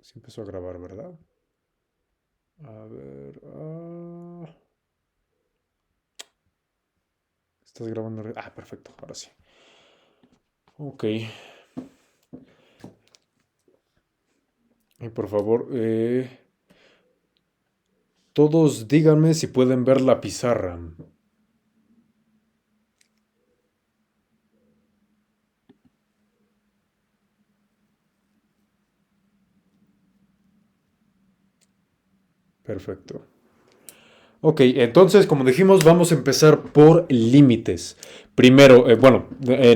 Sí empezó a grabar, ¿verdad? A ver. ¿Estás grabando? Perfecto, ahora sí. Ok. Y por favor, todos díganme si pueden ver la pizarra. Perfecto. Ok, entonces, como dijimos, vamos a empezar por límites. Primero,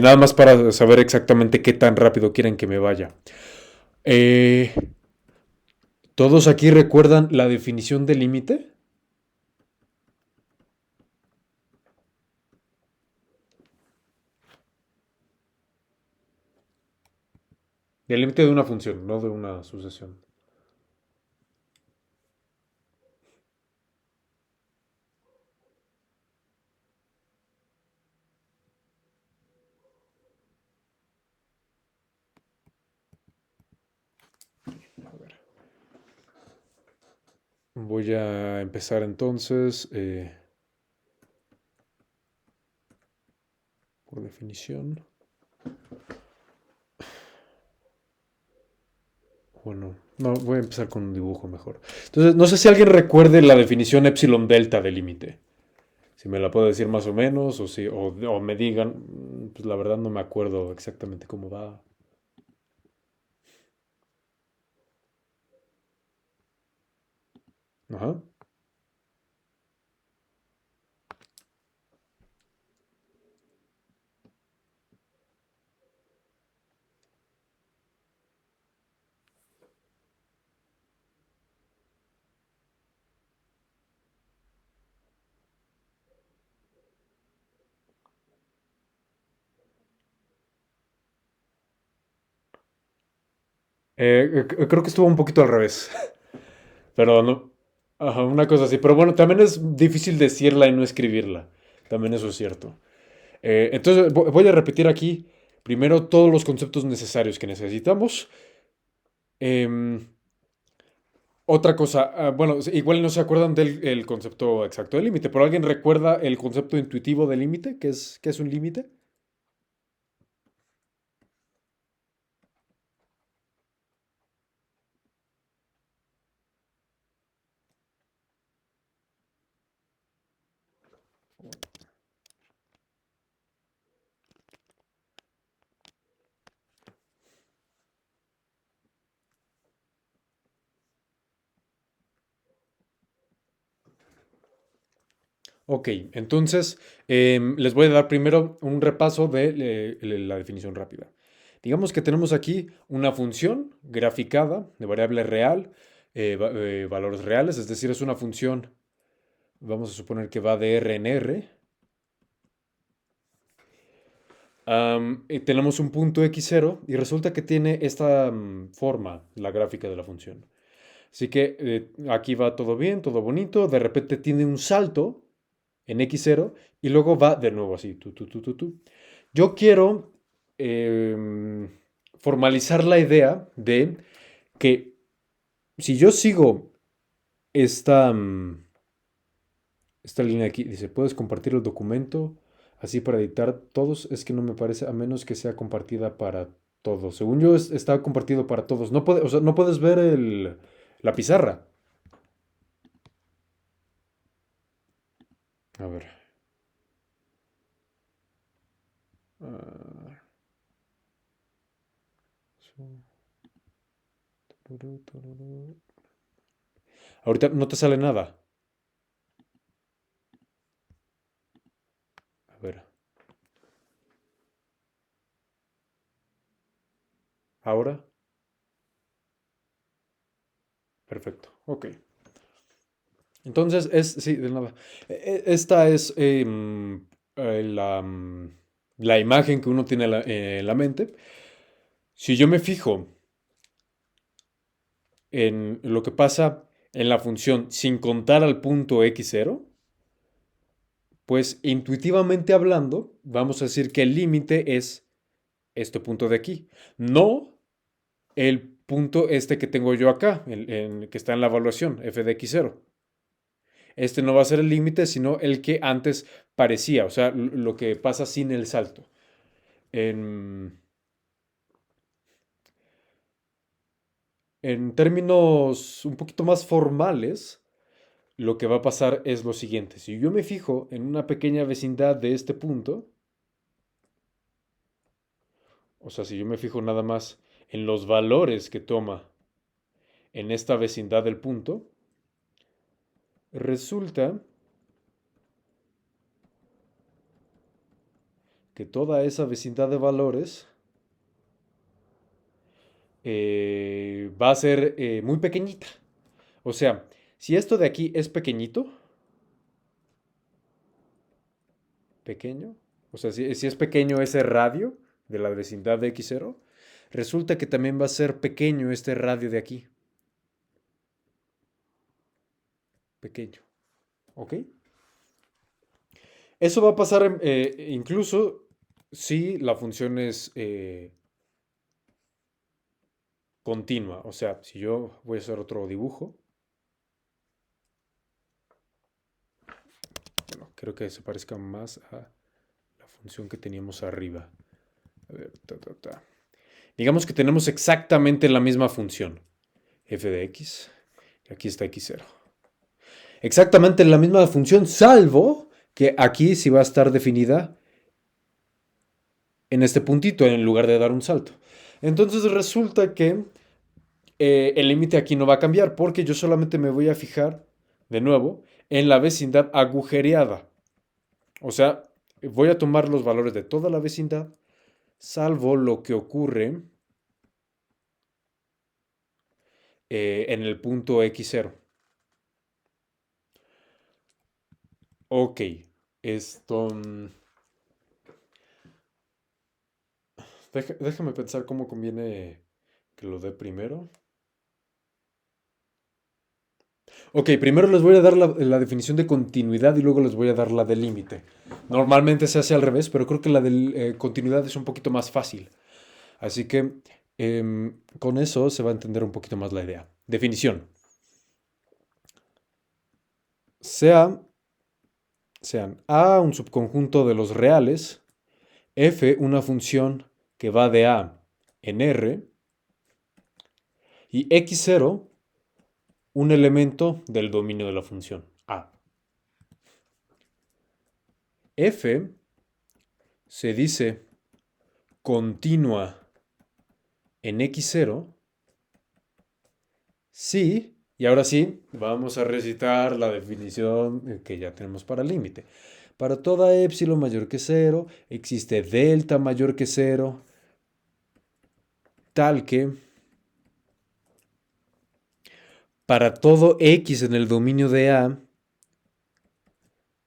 nada más para saber exactamente qué tan rápido quieren que me vaya. Eh, ¿Todos aquí recuerdan la definición de límite? El límite de una función, no de una sucesión. A ver. Voy a empezar entonces por definición. Bueno, no, voy a empezar con un dibujo mejor. Entonces, no sé si alguien recuerde la definición epsilon delta de límite. Si me la puedo decir más o menos, o me digan, pues la verdad no me acuerdo exactamente cómo va. Ajá. Creo que estuvo un poquito al revés, pero no. Ajá, una cosa así. Pero bueno, también es difícil decirla y no escribirla. También eso es cierto. Entonces, voy a repetir aquí primero todos los conceptos necesarios que necesitamos. Em, Otra cosa, bueno, igual no se acuerdan del el concepto exacto de límite, pero ¿alguien recuerda el concepto intuitivo de límite? Qué es un límite? Ok, entonces les voy a dar primero un repaso de la definición rápida. Digamos que tenemos aquí una función graficada de variable real, valores reales, es decir, es una función, vamos a suponer que va de R en R. Y tenemos un punto x0 y resulta que tiene esta forma, la gráfica de la función. Así que aquí va todo bien, todo bonito, de repente tiene un salto en x0 y luego va de nuevo así, tú. Yo quiero em, formalizar la idea de que si yo sigo esta, esta línea aquí, dice, puedes compartir el documento así para editar todos, es que no me parece, a menos que sea compartida para todos. Según yo, está compartido para todos. No puede, o sea, no puedes ver la pizarra. A ver. Ah, ahorita no te sale nada. A ver. Ahora. Perfecto. Ok. Entonces, sí, de nada. Esta es la imagen que uno tiene en la mente. Si yo me fijo en lo que pasa en la función sin contar al punto x0, pues intuitivamente hablando, vamos a decir que el límite es este punto de aquí. No el punto este que tengo yo acá, que está en la evaluación, f de x0. Este no va a ser el límite, sino el que antes parecía, o sea, lo que pasa sin el salto. En, en términos un poquito más formales, lo que va a pasar es lo siguiente. Si yo me fijo en una pequeña vecindad de este punto, o sea, si yo me fijo nada más en los valores que toma en esta vecindad del punto, resulta que toda esa vecindad de valores va a ser muy pequeñita. O sea, si esto de aquí es pequeñito, pequeño, o sea, si es pequeño ese radio de la vecindad de x0, resulta que también va a ser pequeño este radio de aquí. Pequeño. ¿Ok? Eso va a pasar incluso si la función es continua. O sea, si yo voy a hacer otro dibujo. Bueno, creo que se parezca más a la función que teníamos arriba. A ver, digamos que tenemos exactamente la misma función. F de x. Y aquí está x0. Exactamente la misma función, salvo que aquí sí va a estar definida en este puntito en lugar de dar un salto. Entonces resulta que el límite aquí no va a cambiar porque yo solamente me voy a fijar de nuevo en la vecindad agujereada. O sea, voy a tomar los valores de toda la vecindad, salvo lo que ocurre en el punto x0. Ok, esto... déjame pensar cómo conviene que lo dé primero. Ok, primero les voy a dar la definición de continuidad y luego les voy a dar la de límite. Normalmente se hace al revés, pero creo que la de continuidad es un poquito más fácil. Así que con eso se va a entender un poquito más la idea. Definición. Sean A un subconjunto de los reales, f una función que va de A en R y x0 un elemento del dominio de la función A. F se dice continua en x0 sí, y ahora sí, vamos a recitar la definición que ya tenemos para el límite. Para toda epsilon mayor que 0, existe delta mayor que 0, tal que para todo x en el dominio de A,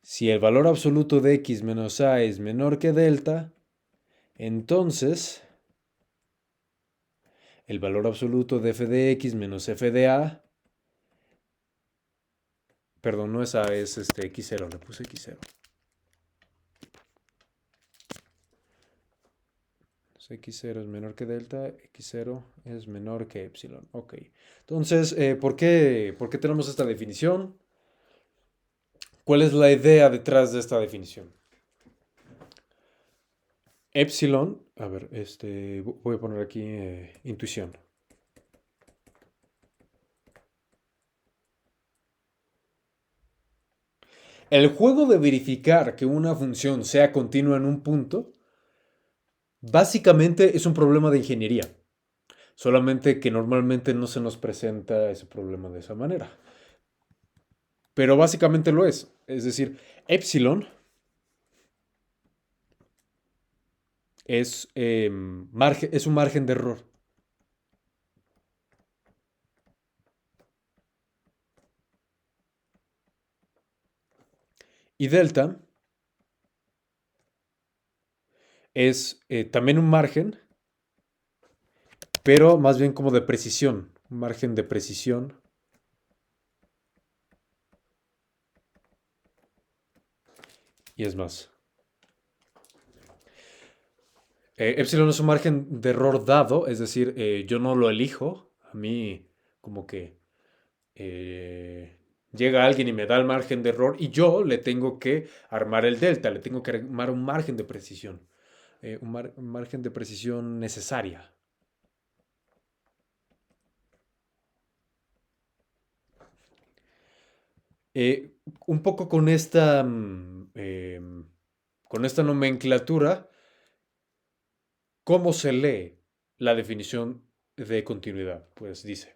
si el valor absoluto de x menos a es menor que delta, entonces el valor absoluto de f de x menos f de a, perdón, no es a, es x0, le puse x0. X0 es menor que delta, x0 es menor que epsilon. Ok. Entonces, ¿por qué tenemos esta definición? ¿Cuál es la idea detrás de esta definición? Epsilon, a ver, voy a poner aquí intuición. El juego de verificar que una función sea continua en un punto, básicamente es un problema de ingeniería. Solamente que normalmente no se nos presenta ese problema de esa manera. Pero básicamente lo es. Es decir, epsilon es un margen de error. Y delta es también un margen, pero más bien como de precisión. Un margen de precisión. Y es más. Epsilon es un margen de error dado, es decir, yo no lo elijo A mí como que llega alguien y me da el margen de error y yo le tengo que armar el delta, le tengo que armar un margen de precisión, un margen de precisión necesaria. Eh, un poco con esta nomenclatura, ¿cómo se lee la definición de continuidad? Pues dice,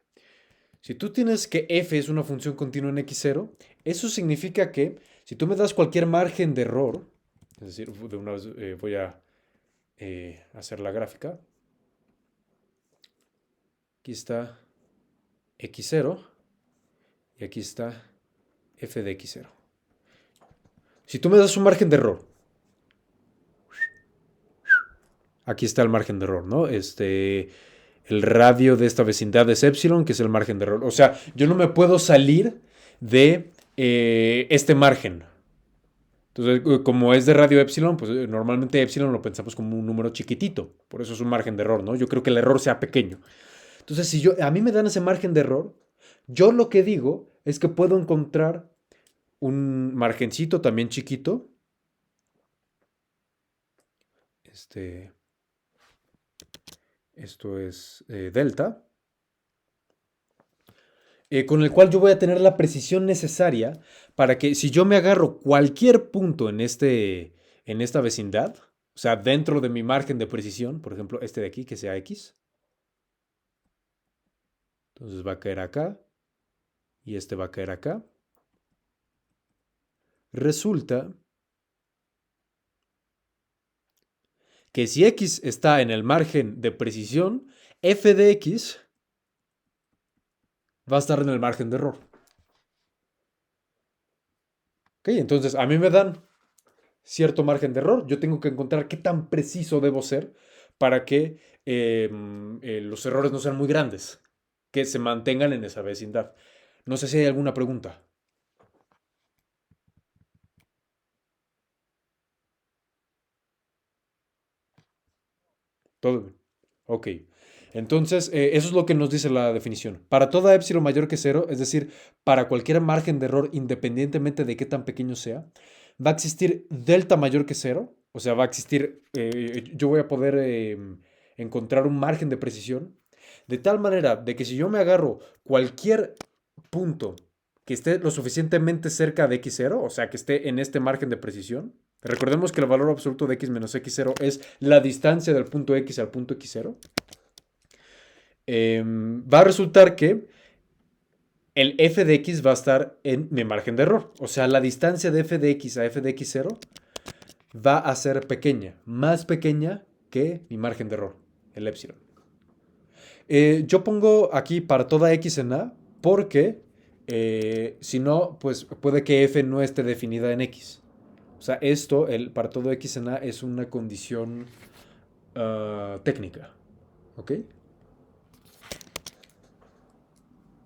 si tú tienes que f es una función continua en x0, eso significa que si tú me das cualquier margen de error, es decir, de una vez voy a hacer la gráfica, aquí está x0 y aquí está f de x0. Si tú me das un margen de error, aquí está el margen de error, ¿no? El radio de esta vecindad es epsilon, que es el margen de error. O sea, yo no me puedo salir de este margen. Entonces, como es de radio epsilon, pues normalmente epsilon lo pensamos como un número chiquitito. Por eso es un margen de error, ¿no? Yo creo que el error sea pequeño. Entonces, si a mí me dan ese margen de error, yo lo que digo es que puedo encontrar un margencito también chiquito. Este, esto es delta. Con el cual yo voy a tener la precisión necesaria para que si yo me agarro cualquier punto en esta vecindad, o sea, dentro de mi margen de precisión, por ejemplo, este de aquí, que sea X, entonces va a caer acá y este va a caer acá. Resulta que si X está en el margen de precisión, f de X va a estar en el margen de error. ¿Ok? Entonces, a mí me dan cierto margen de error. Yo tengo que encontrar qué tan preciso debo ser para que los errores no sean muy grandes, que se mantengan en esa vecindad. No sé si hay alguna pregunta. Todo bien. Ok. Entonces, eso es lo que nos dice la definición. Para toda epsilon mayor que cero, es decir, para cualquier margen de error, independientemente de qué tan pequeño sea, va a existir delta mayor que cero. O sea, va a existir, yo voy a poder encontrar un margen de precisión. De tal manera de que si yo me agarro cualquier punto que esté lo suficientemente cerca de x0, o sea, que esté en este margen de precisión, recordemos que el valor absoluto de x menos x0 es la distancia del punto x al punto x0, va a resultar que el f de x va a estar en mi margen de error. O sea, la distancia de f de x a f de x0 va a ser pequeña, más pequeña que mi margen de error, el epsilon. Yo pongo aquí para toda x en A porque si no, pues puede que f no esté definida en x. O sea, esto, para todo x en A, es una condición técnica. ¿Ok?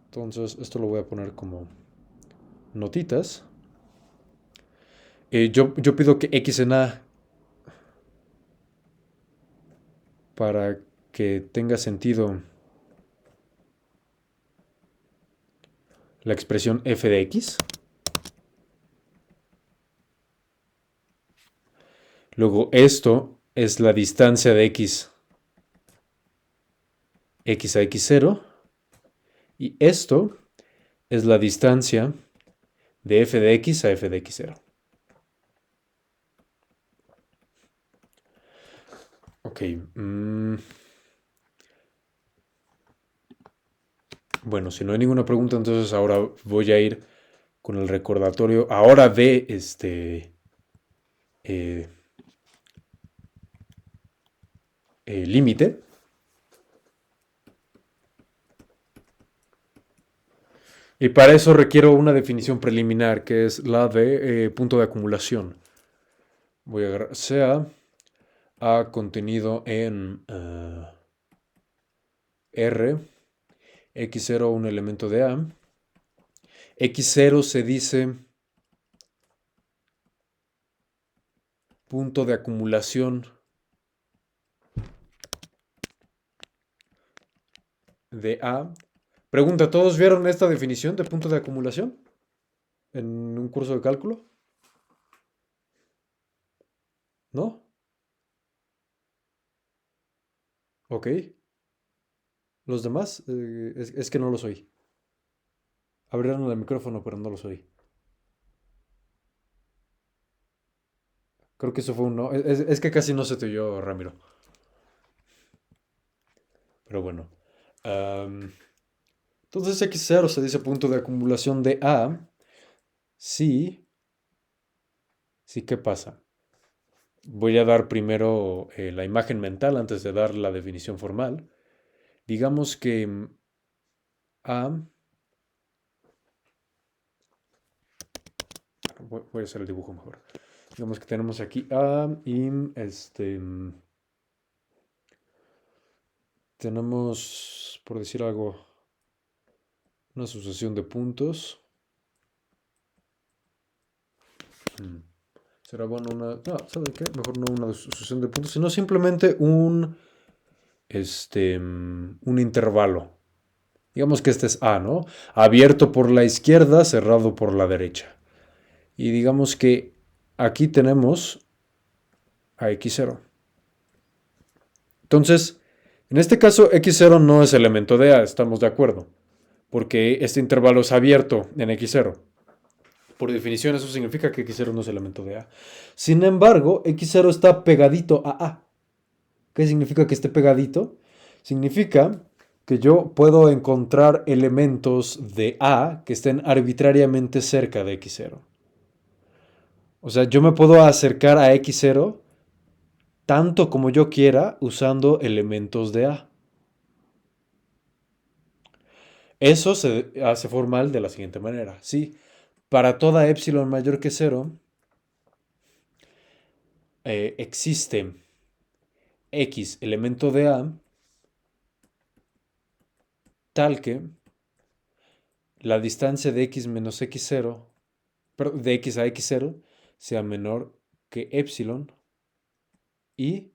Entonces, esto lo voy a poner como notitas. Yo pido que x en A, para que tenga sentido la expresión f de x. Luego, esto es la distancia de x a x0. Y esto es la distancia de f de x a f de x0. Ok. Bueno, si no hay ninguna pregunta, entonces ahora voy a ir con el recordatorio. Ahora de eh, límite. Y para eso requiero una definición preliminar, que es la de punto de acumulación. Voy a agarrar sea a contenido en R, x0 un elemento de A. X0 se dice punto de acumulación de A. Pregunta, ¿todos vieron esta definición de punto de acumulación en un curso de cálculo? ¿No? Ok. Los demás, es que no los oí. Abrieron el micrófono, pero no los oí. Creo que eso fue un no. Es que casi no se te oyó, Ramiro. Pero bueno. Am, entonces X0 se dice punto de acumulación de A. Sí. Sí, ¿qué pasa? Voy a dar primero la imagen mental antes de dar la definición formal. Digamos que A. Voy a hacer el dibujo mejor. Digamos que tenemos aquí A y tenemos, por decir algo, una sucesión de puntos. Mm, Será bueno una. No, ¿sabe qué? Mejor no una sucesión de puntos, sino simplemente un intervalo. Digamos que este es A, ¿no? Abierto por la izquierda, cerrado por la derecha. Y digamos que aquí tenemos a X0. Entonces, en este caso, X0 no es elemento de A, estamos de acuerdo. Porque este intervalo es abierto en X0. Por definición, eso significa que X0 no es elemento de A. Sin embargo, X0 está pegadito a A. ¿Qué significa que esté pegadito? Significa que yo puedo encontrar elementos de A que estén arbitrariamente cerca de X0. O sea, yo me puedo acercar a X0 tanto como yo quiera usando elementos de A. Eso se hace formal de la siguiente manera. Sí, para toda epsilon mayor que 0 existe X elemento de A tal que la distancia de X menos X0, de X a X0, sea menor que epsilon y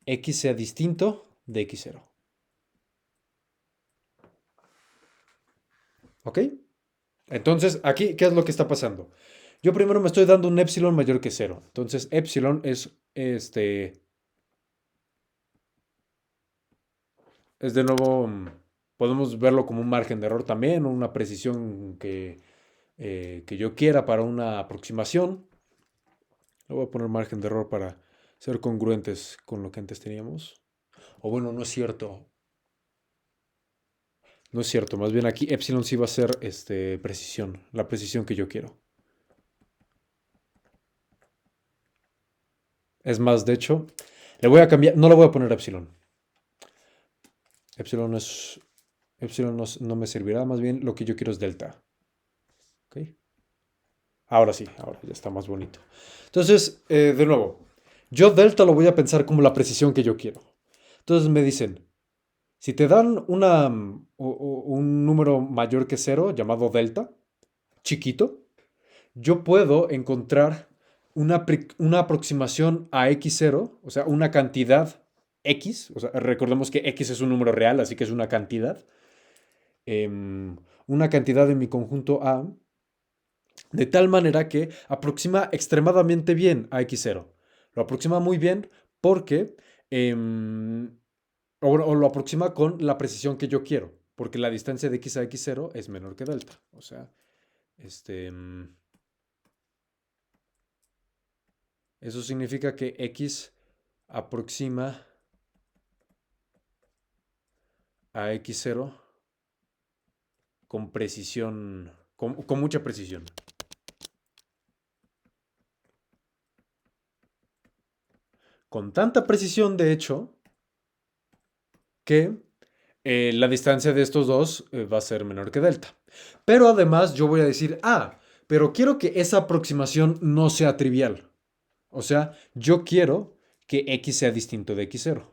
X sea distinto de X0. ¿Ok? Entonces, aquí, ¿qué es lo que está pasando? Yo primero me estoy dando un epsilon mayor que 0. Entonces, epsilon es de nuevo, podemos verlo como un margen de error también, o una precisión que yo quiera para una aproximación. Le voy a poner margen de error para ser congruentes con lo que antes teníamos. O bueno, no es cierto. No es cierto. Más bien aquí epsilon sí va a ser precisión. La precisión que yo quiero. Es más, de hecho, le voy a cambiar. No le voy a poner epsilon. Epsilon no es. Epsilon no me servirá. Más bien lo que yo quiero es delta. ¿Ok? Ahora sí, ahora ya está más bonito. Entonces, de nuevo, yo delta lo voy a pensar como la precisión que yo quiero. Entonces me dicen, si te dan un número mayor que cero, llamado delta, chiquito, yo puedo encontrar una aproximación a x0, o sea, una cantidad x, o sea, recordemos que x es un número real, así que es una cantidad en mi conjunto A, de tal manera que aproxima extremadamente bien a x0. Lo aproxima muy bien porque o lo aproxima con la precisión que yo quiero, porque la distancia de x a x0 es menor que delta. O sea, este, eso significa que x aproxima a x0 con precisión, con mucha precisión. Con tanta precisión, de hecho, que la distancia de estos dos va a ser menor que delta. Pero además yo voy a decir, pero quiero que esa aproximación no sea trivial. O sea, yo quiero que x sea distinto de x0.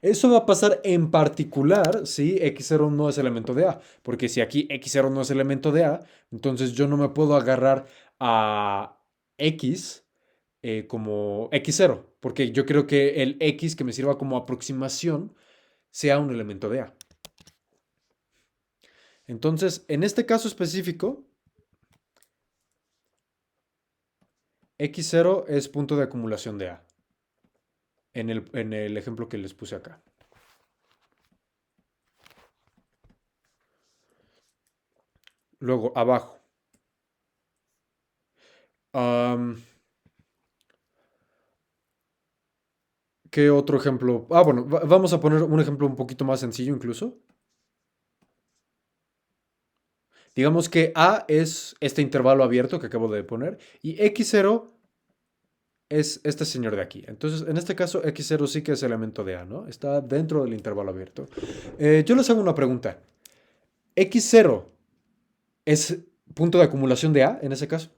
Eso va a pasar en particular si x0 no es elemento de A. Porque si aquí x0 no es elemento de A, entonces yo no me puedo agarrar a x como x0. Porque yo creo que el x que me sirva como aproximación sea un elemento de A. Entonces, en este caso específico, x0 es punto de acumulación de A, en el ejemplo que les puse acá. Luego, abajo. Am, ¿Qué otro ejemplo? Bueno, vamos a poner un ejemplo un poquito más sencillo incluso. Digamos que A es este intervalo abierto que acabo de poner y x0 es este señor de aquí. Entonces, en este caso, x0 sí que es elemento de A, ¿no? Está dentro del intervalo abierto. Yo les hago una pregunta. ¿X0 es punto de acumulación de A en ese caso?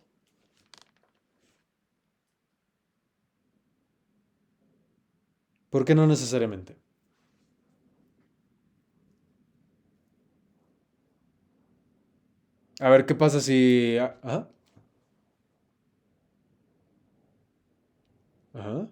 ¿Por qué no necesariamente? A ver, ¿qué pasa si... Ajá, ajá.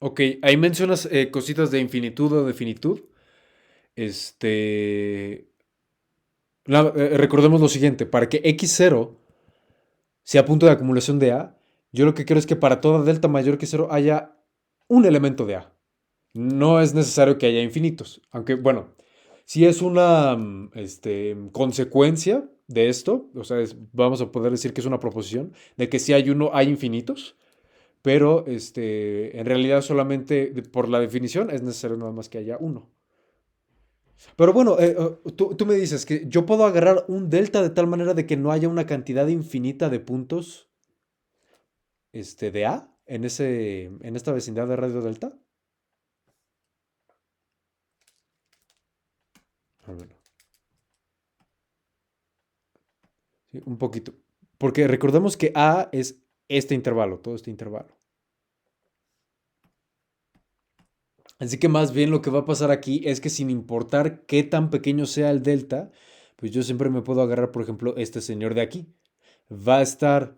Ok, ahí mencionas cositas de infinitud o de finitud. Este... recordemos lo siguiente, para que x0 sea punto de acumulación de A, yo lo que quiero es que para toda delta mayor que cero haya un elemento de A. No es necesario que haya infinitos, aunque bueno, si es una consecuencia de esto, o sea, vamos a poder decir que es una proposición, de que si hay uno hay infinitos, pero en realidad solamente por la definición es necesario nada más que haya uno. Pero bueno, tú me dices que yo puedo agarrar un delta de tal manera de que no haya una cantidad infinita de puntos de A en esta vecindad de radio delta. A ver, sí, un poquito. Porque recordemos que A es este intervalo, todo este intervalo. Así que más bien lo que va a pasar aquí es que sin importar qué tan pequeño sea el delta, pues yo siempre me puedo agarrar, por ejemplo, este señor de aquí. Va a estar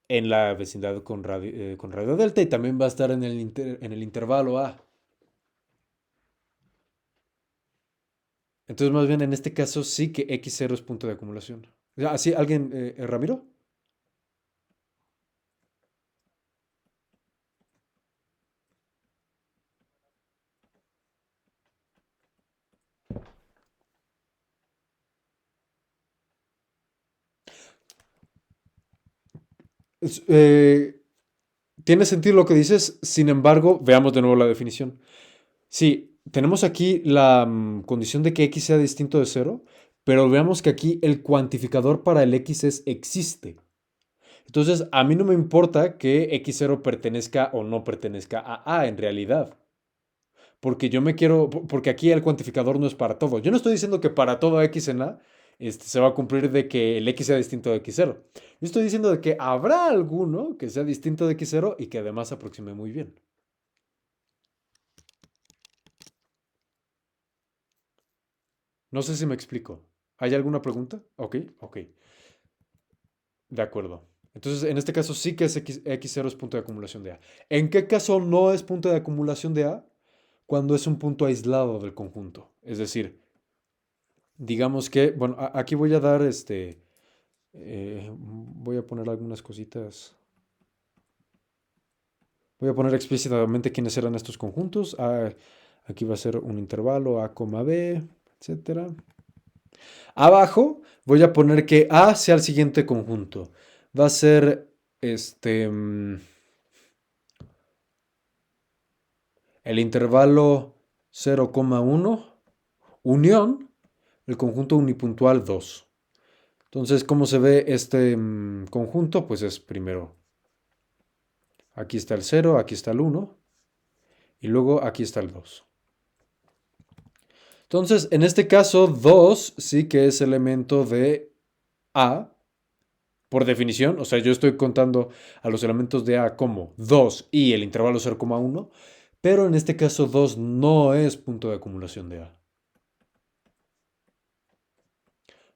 en la vecindad con radio delta y también va a estar en el intervalo A. Entonces, más bien en este caso sí que x0 es punto de acumulación. ¿Así alguien, Ramiro? Es- eh, Tiene sentido lo que dices, sin embargo, veamos de nuevo la definición. Sí, tenemos aquí la condición de que x sea distinto de cero, pero veamos que aquí el cuantificador para el x es existe. Entonces, a mí no me importa que x0 pertenezca o no pertenezca a A en realidad. Porque yo me quiero, porque aquí el cuantificador no es para todo. Yo no estoy diciendo que para todo x en A se va a cumplir de que el x sea distinto de x0. Yo estoy diciendo de que habrá alguno que sea distinto de x0 y que además se aproxime muy bien. No sé si me explico. ¿Hay alguna pregunta? Ok, ok. De acuerdo. Entonces, en este caso sí que es x0 es punto de acumulación de A. ¿En qué caso no es punto de acumulación de A? Cuando es un punto aislado del conjunto. Es decir, digamos que, bueno, aquí voy a dar voy a poner algunas cositas. Voy a poner explícitamente quiénes eran estos conjuntos. Aquí va a ser un intervalo A, B, etcétera. Abajo voy a poner que A sea el siguiente conjunto. Va a ser el intervalo 0,1 unión el conjunto unipuntual 2. Entonces, ¿cómo se ve este conjunto? Pues es primero, aquí está el 0, aquí está el 1 y luego aquí está el 2. Entonces, en este caso, 2 sí que es elemento de A Por definición, o sea, yo estoy contando a los elementos de A como 2 y el intervalo 0,1, pero en este caso 2 no es punto de acumulación de A,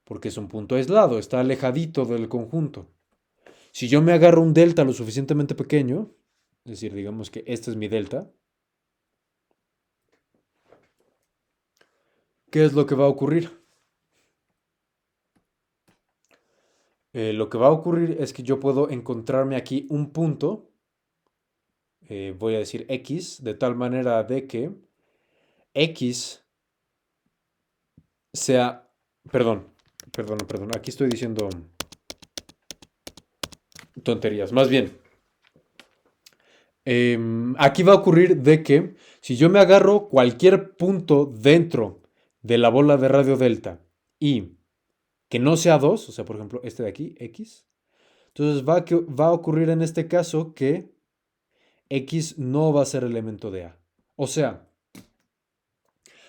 porque es un punto aislado, está alejadito del conjunto. Si yo me agarro un delta lo suficientemente pequeño, es decir, digamos que este es mi delta, ¿qué es lo que va a ocurrir? Lo que va a ocurrir es que yo puedo encontrarme aquí un punto, voy a decir X, de tal manera de que X sea, perdón, perdón, aquí estoy diciendo tonterías. Más bien, aquí va a ocurrir de que si yo me agarro cualquier punto dentro de la bola de radio delta y que no sea 2, o sea, por ejemplo, este de aquí, X, entonces va a ocurrir en este caso que X no va a ser elemento de A. O sea,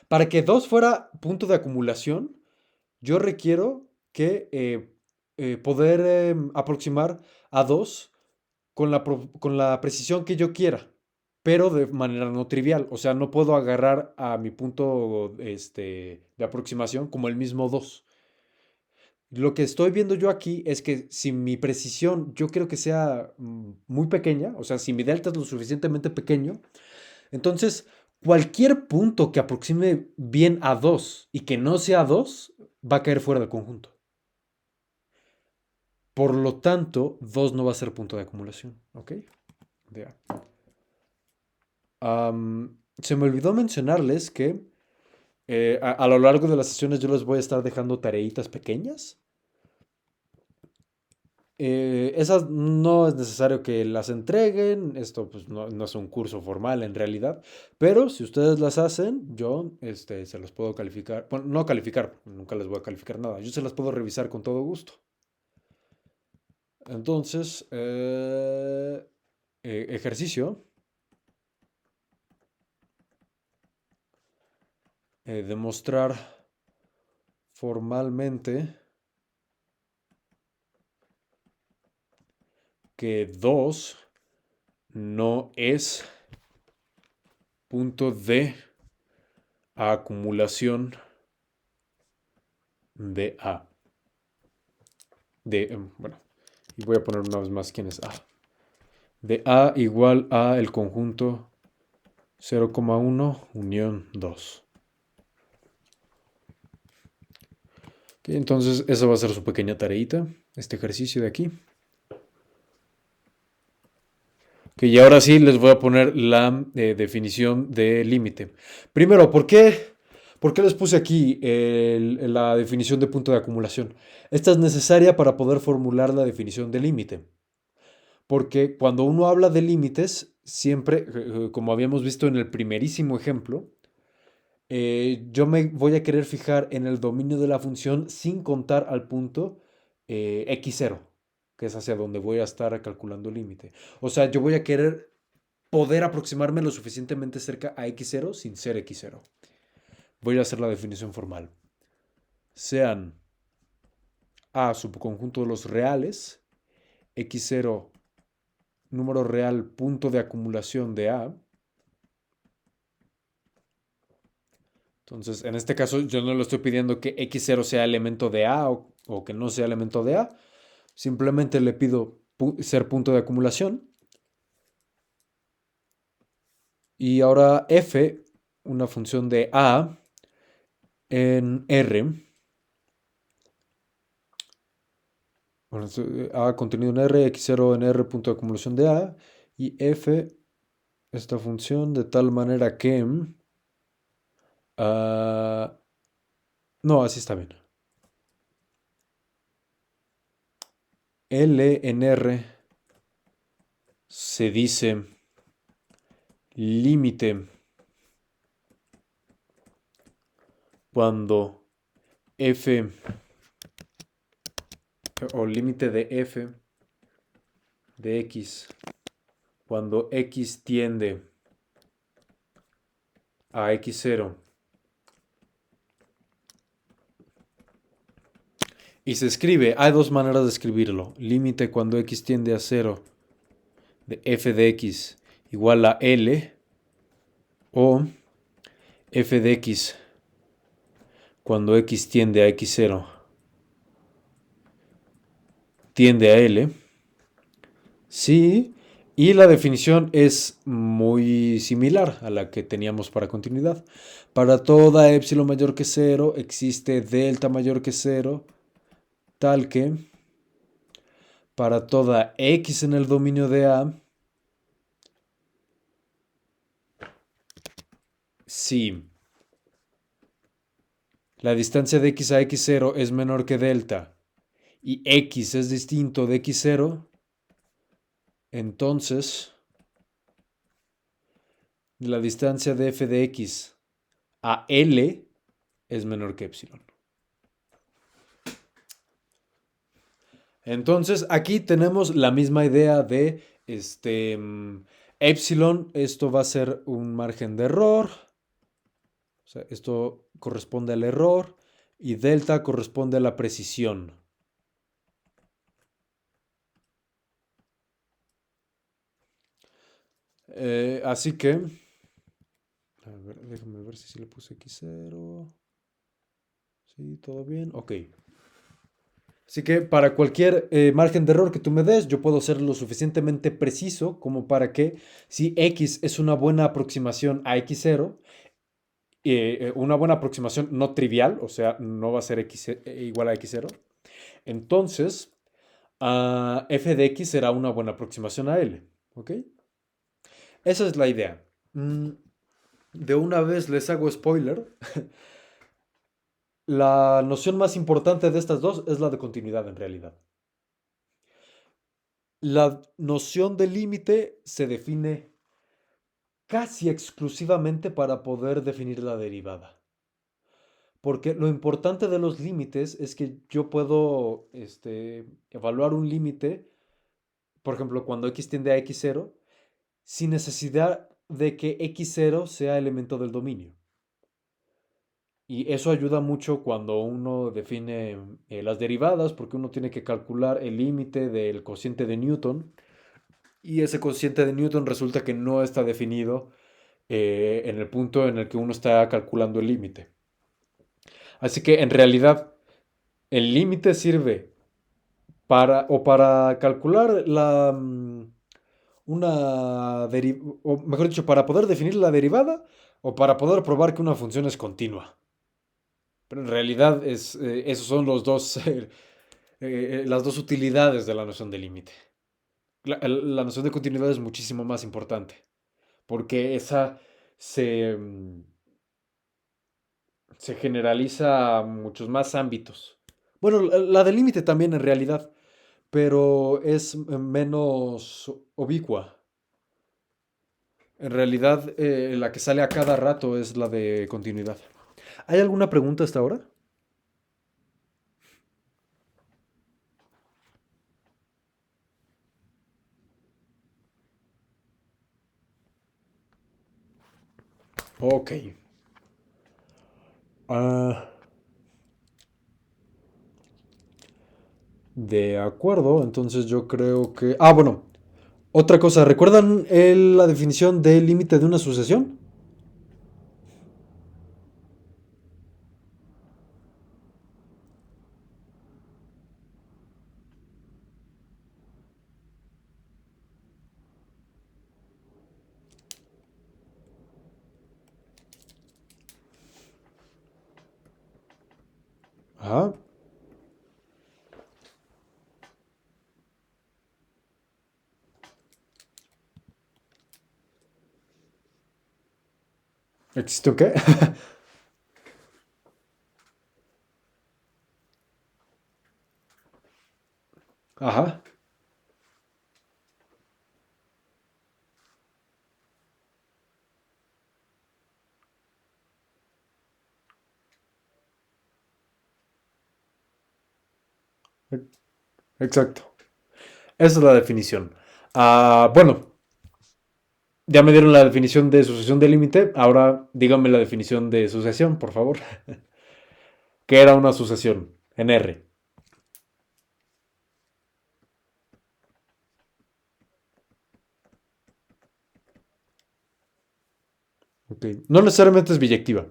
para que 2 fuera punto de acumulación, yo requiero que poder aproximar a 2 con la precisión que yo quiera, pero de manera no trivial. O sea, no puedo agarrar a mi punto de aproximación como el mismo 2. Lo que estoy viendo yo aquí es que si mi precisión yo quiero que sea muy pequeña, o sea, si mi delta es lo suficientemente pequeño, entonces cualquier punto que aproxime bien a 2 y que no sea 2 va a caer fuera del conjunto. Por lo tanto, 2 no va a ser punto de acumulación. ¿Ok? Ya. Se me olvidó mencionarles que a lo largo de las sesiones yo les voy a estar dejando tareitas pequeñas. Esas no es necesario que las entreguen, esto pues no es un curso formal en realidad, pero si ustedes las hacen, yo se las puedo calificar, bueno, no calificar, nunca les voy a calificar nada, yo se las puedo revisar con todo gusto. Entonces, ejercicio, demostrar formalmente que 2 no es punto de acumulación de A. Bueno, y voy a poner una vez más quién es A. De A igual a el conjunto 0,1 unión 2. Okay, entonces, esa va a ser su pequeña tareita, este ejercicio de aquí. Que y ahora sí les voy a poner la definición de límite. Primero, ¿por qué les puse aquí la definición de punto de acumulación? Esta es necesaria para poder formular la definición de límite. Porque cuando uno habla de límites, siempre, como habíamos visto en el primerísimo ejemplo, yo me voy a querer fijar en el dominio de la función sin contar al punto x0, que es hacia donde voy a estar calculando el límite. O sea, yo voy a querer poder aproximarme lo suficientemente cerca a x0 sin ser x0. Voy a hacer la definición formal. Sean A subconjunto de los reales, x0 número real punto de acumulación de A. Entonces, en este caso, yo no le estoy pidiendo que x0 sea elemento de A o que no sea elemento de A. Simplemente le pido ser punto de acumulación. Y ahora f, una función de A en R. Bueno, A contenido en R, x0 en R, punto de acumulación de A. Y f, esta función de tal manera que... no, así está bien. L en R se dice límite cuando f o límite de f de x cuando x tiende a x0 Y se escribe, hay dos maneras de escribirlo. Límite cuando x tiende a cero de f de x igual a L o f de x cuando x tiende a x0 tiende a L. Sí, y la definición es muy similar a la que teníamos para continuidad. Para toda epsilon mayor que cero existe delta mayor que cero, tal que para toda x en el dominio de A, si la distancia de x a x0 es menor que delta y x es distinto de x0, entonces la distancia de f de x a L es menor que epsilon. Entonces, aquí tenemos la misma idea de epsilon, esto va a ser un margen de error, o sea, esto corresponde al error, y delta corresponde a la precisión. Así que, a ver, déjame ver si le puse x0. Sí, todo bien, ok. Así que para cualquier margen de error que tú me des, yo puedo ser lo suficientemente preciso como para que si x es una buena aproximación a x0, una buena aproximación no trivial, o sea, no va a ser x, igual a x0, entonces f de x será una buena aproximación a L. ¿Ok? Esa es la idea. De una vez les hago spoiler. La noción más importante de estas dos es la de continuidad en realidad. La noción de límite se define casi exclusivamente para poder definir la derivada. Porque lo importante de los límites es que yo puedo evaluar un límite, por ejemplo, cuando x tiende a x0, sin necesidad de que x0 sea elemento del dominio. Y eso ayuda mucho cuando uno define las derivadas, porque uno tiene que calcular el límite del cociente de Newton. Y ese cociente de Newton resulta que no está definido en el punto en el que uno está calculando el límite. Así que en realidad el límite sirve para calcular o mejor dicho, para poder definir la derivada o para poder probar que una función es continua. Pero en realidad esos son los dos, las dos utilidades de la noción de límite. La noción de continuidad es muchísimo más importante, porque esa se, mm, se generaliza a muchos más ámbitos. Bueno, la del límite también en realidad, pero es menos ubicua. En realidad, la que sale a cada rato es la de continuidad. ¿Hay alguna pregunta hasta ahora? Ok. Ah, de acuerdo, entonces yo creo que... Ah, bueno, otra cosa, ¿recuerdan la definición del límite de una sucesión? Ajá. ¿Existe un qué? Ajá. Exacto. Esa es la definición. Bueno, ya me dieron la definición de sucesión de límite. Ahora díganme la definición de sucesión, por favor. ¿Qué era una sucesión en R? Ok. No necesariamente es biyectiva.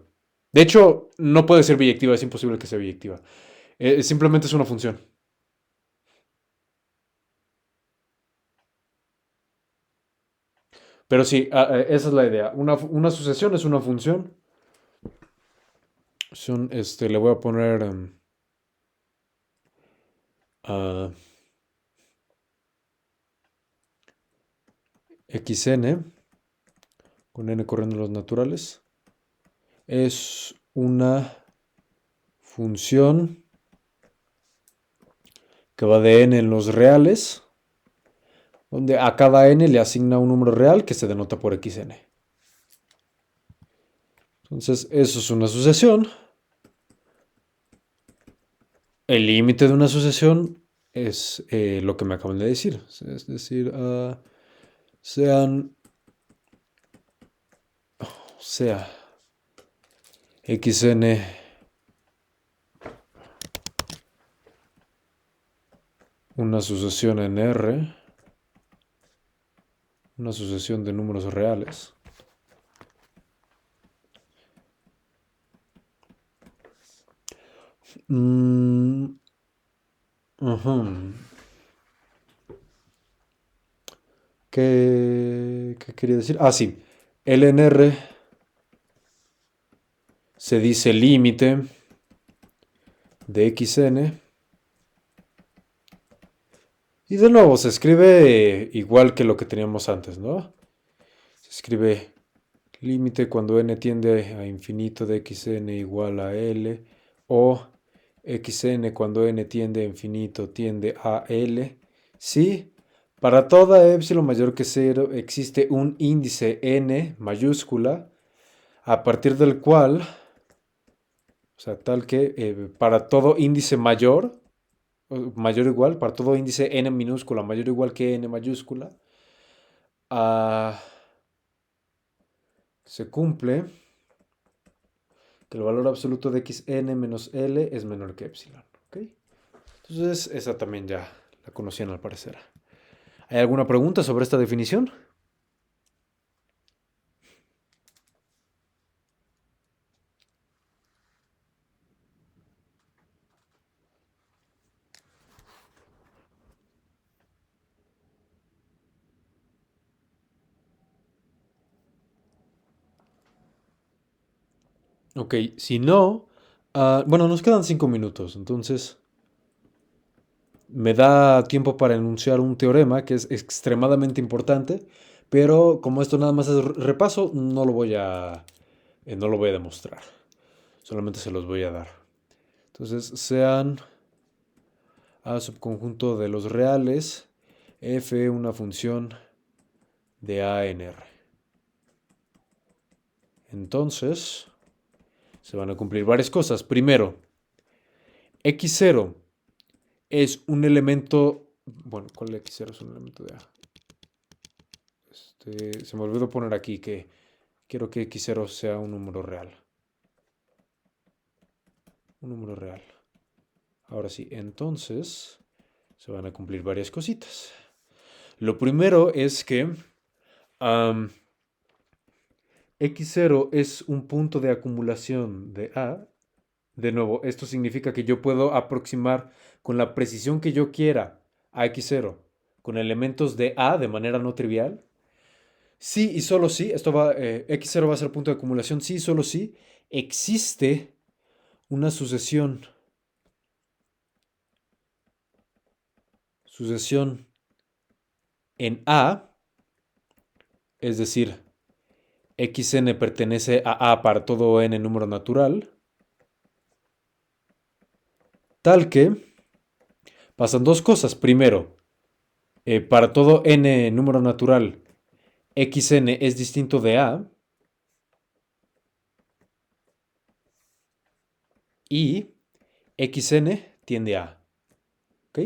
De hecho, no puede ser biyectiva, es imposible que sea biyectiva. Simplemente es una función. Pero sí, esa es la idea. Una sucesión es una función. Le voy a poner a xn, con n corriendo los naturales. Es una función que va de n en los reales, donde a cada n le asigna un número real que se denota por xn. Entonces, eso es una sucesión. El límite de una sucesión es lo que me acaban de decir. Es decir, sea xn una sucesión en R, una sucesión de números reales. Ajá. ¿Qué quería decir? Ah, sí. El en R se dice límite de xn. Y de nuevo, se escribe igual que lo que teníamos antes, ¿no? Se escribe límite cuando n tiende a infinito de xn igual a L, o xn cuando n tiende a infinito tiende a L. Sí, para toda epsilon mayor que 0 existe un índice n mayúscula, a partir del cual, o sea, tal que para todo índice mayor, mayor o igual, para todo índice n minúscula mayor o igual que n mayúscula, ah, se cumple que el valor absoluto de xn menos L es menor que epsilon. ¿Ok? Entonces, esa también ya la conocían al parecer. ¿Hay alguna pregunta sobre esta definición? Ok, si no, bueno, nos quedan 5 minutos, entonces me da tiempo para enunciar un teorema que es extremadamente importante, pero como esto nada más es repaso, no lo voy a demostrar, solamente se los voy a dar. Entonces, sean A subconjunto de los reales, f una función de A en R. Entonces, se van a cumplir varias cosas. Primero, x0 es un elemento... Bueno, ¿cuál de x0 es un elemento de A? Se me olvidó poner aquí que quiero que x0 sea un número real. Un número real. Ahora sí, entonces se van a cumplir varias cositas. Lo primero es que x0 es un punto de acumulación de A. De nuevo, esto significa que yo puedo aproximar con la precisión que yo quiera a x0 con elementos de A de manera no trivial. Sí y solo sí, x0 va a ser punto de acumulación, sí y solo sí existe una sucesión en A, es decir, xn pertenece a A para todo n número natural, tal que pasan dos cosas. Primero, para todo n número natural, xn es distinto de A, y xn tiende a. ¿Ok?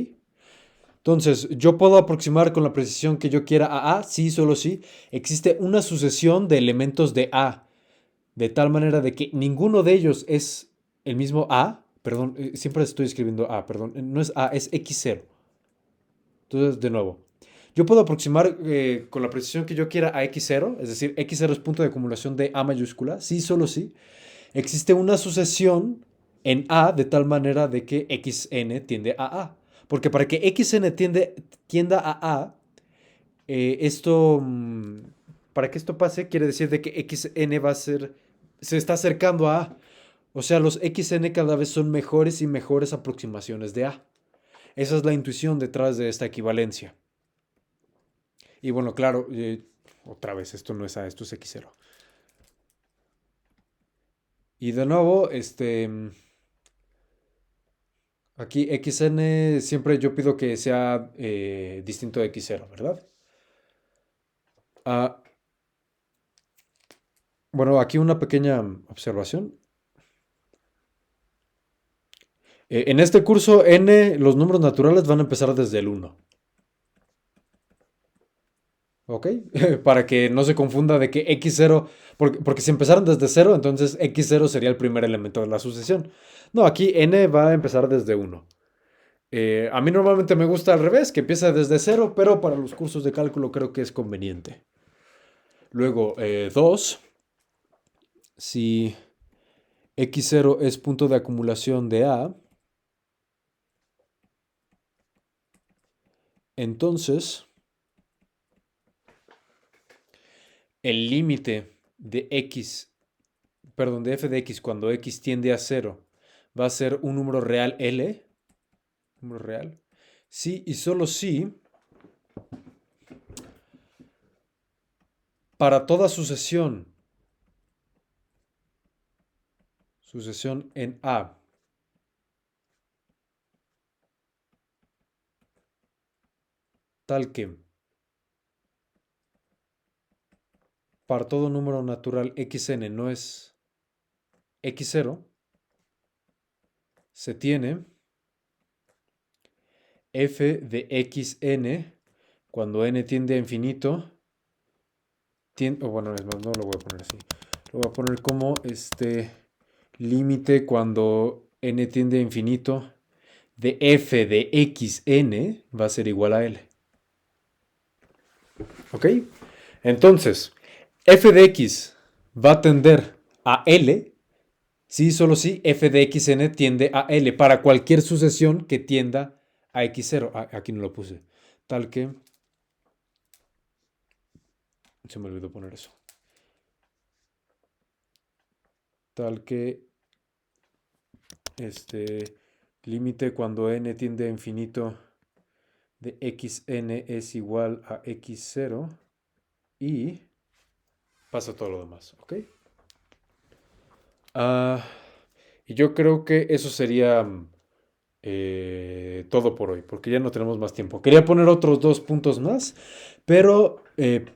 Entonces, yo puedo aproximar con la precisión que yo quiera a A, sí, solo sí. Existe una sucesión de elementos de A, de tal manera de que ninguno de ellos es el mismo A. Perdón, siempre estoy escribiendo A, perdón. No es A, es x0. Entonces, de nuevo, Yo puedo aproximar con la precisión que yo quiera a x0, es decir, x0 es punto de acumulación de A mayúscula, sí, solo sí. Existe una sucesión en A de tal manera de que xn tiende a A. Porque para que tienda a A, esto, para que esto pase, quiere decir de que xn se está acercando a A. O sea, los xn cada vez son mejores y mejores aproximaciones de A. Esa es la intuición detrás de esta equivalencia. Y bueno, claro, otra vez, esto no es A, esto es x0. Y de nuevo, aquí xn siempre yo pido que sea distinto de x0, ¿verdad? Ah, bueno, aquí una pequeña observación. En este curso n, los números naturales van a empezar desde el 1. ¿Ok? Para que no se confunda de que x0, porque si empezaron desde 0, entonces x0 sería el primer elemento de la sucesión. No, aquí n va a empezar desde 1. A mí normalmente me gusta al revés, que empiece desde 0, pero para los cursos de cálculo creo que es conveniente. Luego, 2, si x0 es punto de acumulación de A, entonces el límite de x, perdón, de f de x cuando x tiende a 0 va a ser un número real L, número real, sí y solo si para toda sucesión en A, tal que para todo número natural xn no es x0, se tiene f de xn cuando n tiende a infinito, bueno, es más, no lo voy a poner así, lo voy a poner como límite cuando n tiende a infinito de f de xn va a ser igual a l. ¿Ok? Entonces, f de x va a tender a l si solo si f de xn tiende a l para cualquier sucesión que tienda a x0. Aquí no lo puse. Tal que... Se me olvidó poner eso. Tal que límite cuando n tiende a infinito de xn es igual a x0 y pasa todo lo demás, ¿ok? Y yo creo que eso sería todo por hoy, porque ya no tenemos más tiempo. Quería poner otros 2 puntos más, pero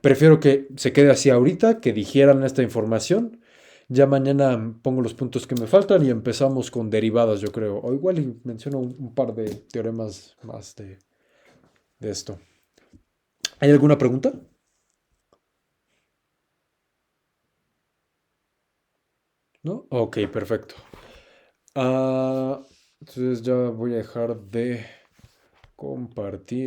prefiero que se quede así ahorita, que digieran esta información. Ya mañana pongo los puntos que me faltan y empezamos con derivadas, yo creo. O igual y menciono un par de teoremas más de esto. ¿Hay alguna pregunta? ¿No? Ok, perfecto. Entonces ya voy a dejar de compartir.